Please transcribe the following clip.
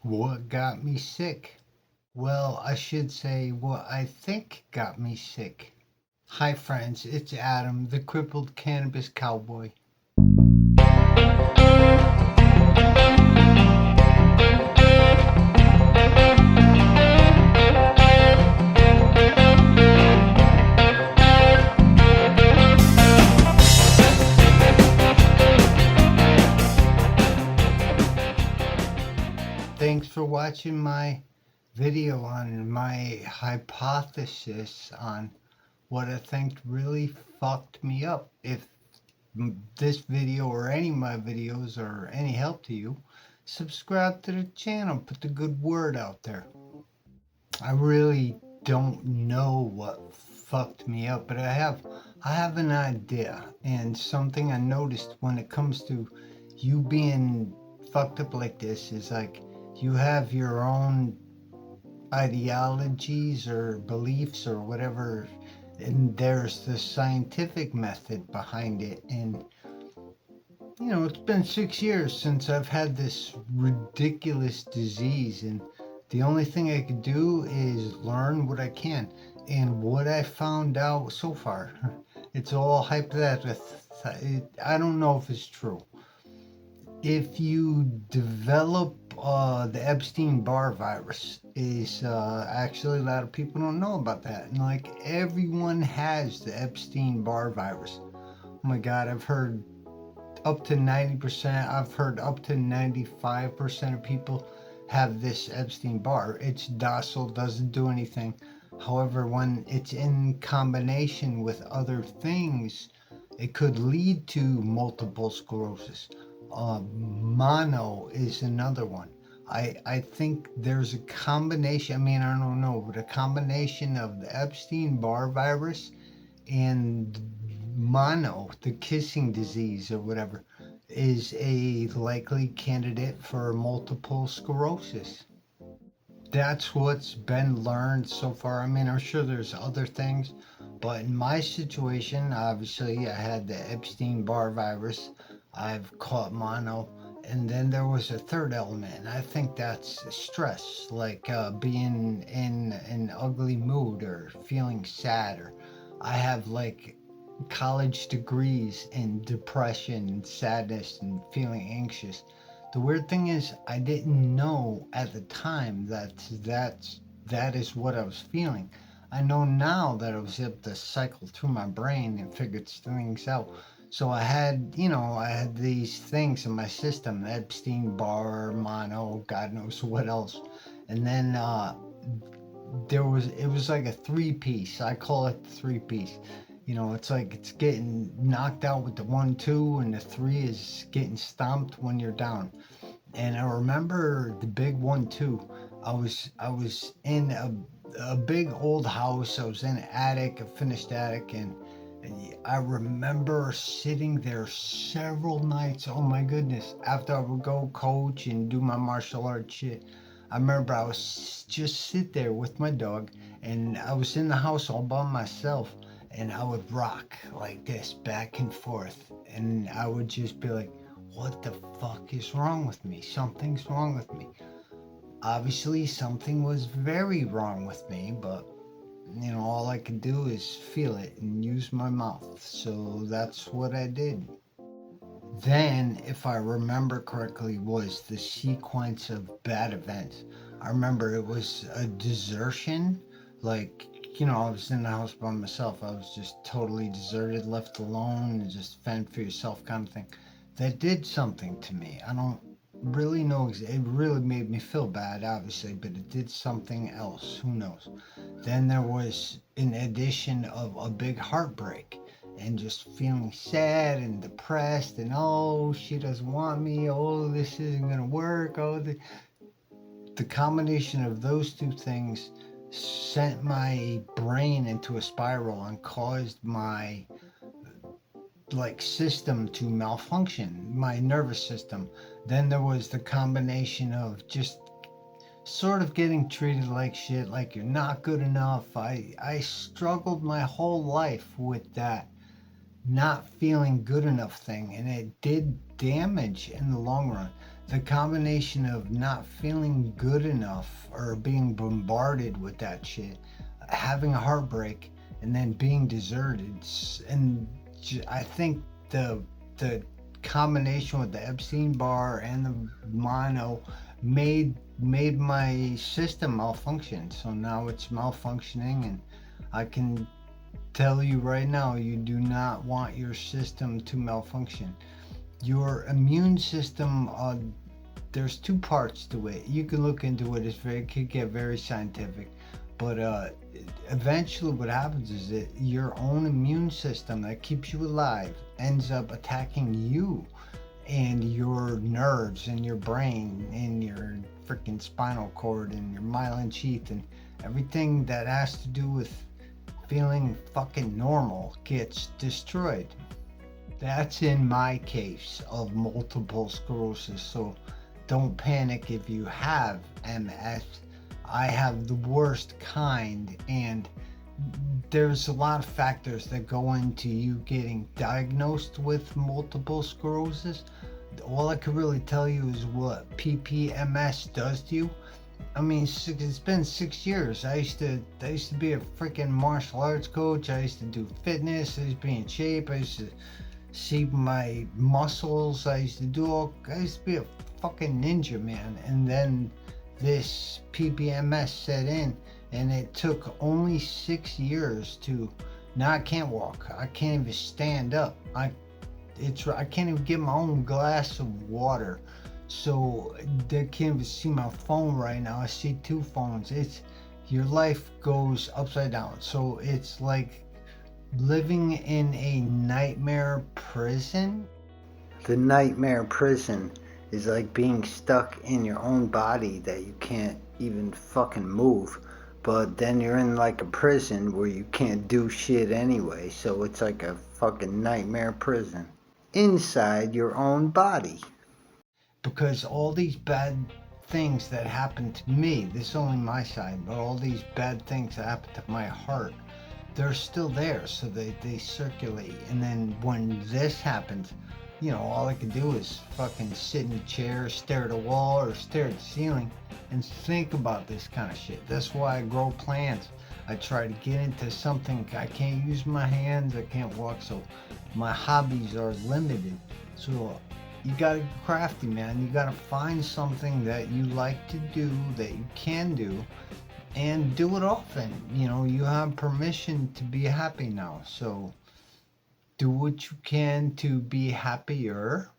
What got me sick? Well, I should say what I think got me sick. Hi, friends, it's Adam, the crippled cannabis cowboy. Thanks for watching my video on my hypothesis on what I think really fucked me up. If this video or any of my videos are any help to you, subscribe to the channel, put the good word out there. I really don't know what fucked me up, but I have an idea, and something I noticed when it comes to you being fucked up like this is like you have your own ideologies or beliefs or whatever, and there's the scientific method behind it. And it's been 6 years since I've had this ridiculous disease, and the only thing I could do is learn what I can. And what I found out so far, it's all hypothetical. I don't know if it's true. If you develop the Epstein-Barr virus, is actually a lot of people don't know about that. And like everyone has the Epstein-Barr virus. Oh my God, I've heard up to 90%, I've heard up to 95% of people have this Epstein-Barr. It's docile, doesn't do anything. However, when it's in combination with other things, it could lead to multiple sclerosis. Mono is another one. I think there's a combination, I mean, I don't know, but a combination of the Epstein-Barr virus and mono, the kissing disease or whatever, is a likely candidate for multiple sclerosis. That's what's been learned so far. I mean, I'm sure there's other things, but in my situation, obviously, I had the Epstein-Barr virus. I've caught mono, and then there was a third element, and I think that's stress, like being in an ugly mood or feeling sad, or I have like college degrees in depression and sadness and feeling anxious. The weird thing is, I didn't know at the time that is what I was feeling. I know now that I was able to cycle through my brain and figure things out. So I had these things in my system: Epstein Barr, mono, God knows what else. And then it was like a three piece. I call it the three piece. It's like it's getting knocked out with the 1, 2, and the three is getting stomped when you're down. And I remember the big 1, 2. I was in a big old house. I was in an attic, a finished attic, and I remember sitting there several nights. Oh my goodness! After I would go coach and do my martial arts shit, I remember I was just sit there with my dog, and I was in the house all by myself, and I would rock like this back and forth, and I would just be like, what the fuck is wrong with me? Something's wrong with me. Obviously, something was very wrong with me, but all I could do is feel it and use my mouth. So that's what I did. Then, if I remember correctly, was the sequence of bad events. I remember it was a desertion. Like, I was in the house by myself. I was just totally deserted, left alone, and just fend for yourself kind of thing. That did something to me. I don't really know. It really made me feel bad, obviously, but it did something else. Who knows? Then there was an addition of a big heartbreak and just feeling sad and depressed, and oh, she doesn't want me, oh, this isn't gonna work, oh, the combination of those two things sent my brain into a spiral and caused my like system to malfunction, my nervous system. Then there was the combination of just sort of getting treated like shit, like you're not good enough. I struggled my whole life with that not feeling good enough thing, and it did damage in the long run. the combination of not feeling good enough or being bombarded with that shit, having a heartbreak, and then being deserted, and I think the combination with the Epstein bar and the mono made my system malfunction. So now it's malfunctioning, and I can tell you right now, you do not want your system to malfunction. Your immune system, there's two parts to it. You can look into it. It could get very scientific, but eventually, what happens is that your own immune system that keeps you alive ends up attacking you and your nerves and your brain and your freaking spinal cord and your myelin sheath and everything that has to do with feeling fucking normal gets destroyed. That's in my case of multiple sclerosis. So don't panic if you have MS. I have the worst kind, and there's a lot of factors that go into you getting diagnosed with multiple sclerosis. All I can really tell you is what PPMS does to you. I mean, it's been 6 years. I used to be a freaking martial arts coach. I used to do fitness. I used to be in shape. I used to see my muscles. I used to be a fucking ninja, man. And then this PPMS set in, and it took only 6 years to. Now I can't walk. I can't even stand up. I can't even get my own glass of water. So they can't even see my phone right now. I see two phones. It's your life goes upside down. So it's like living in a nightmare prison. The nightmare prison is like being stuck in your own body that you can't even fucking move. But then you're in like a prison where you can't do shit anyway. So it's like a fucking nightmare prison inside your own body. Because all these bad things that happen to me, this is only my side, but all these bad things that happen to my heart, they're still there. So they circulate. And then when this happens, all I can do is fucking sit in a chair, stare at a wall, or stare at the ceiling and think about this kind of shit. That's why I grow plants. I try to get into something. I can't use my hands, I can't walk, so my hobbies are limited. So you gotta be crafty, man. You gotta find something that you like to do, that you can do, and do it often. You have permission to be happy now. So do what you can to be happier.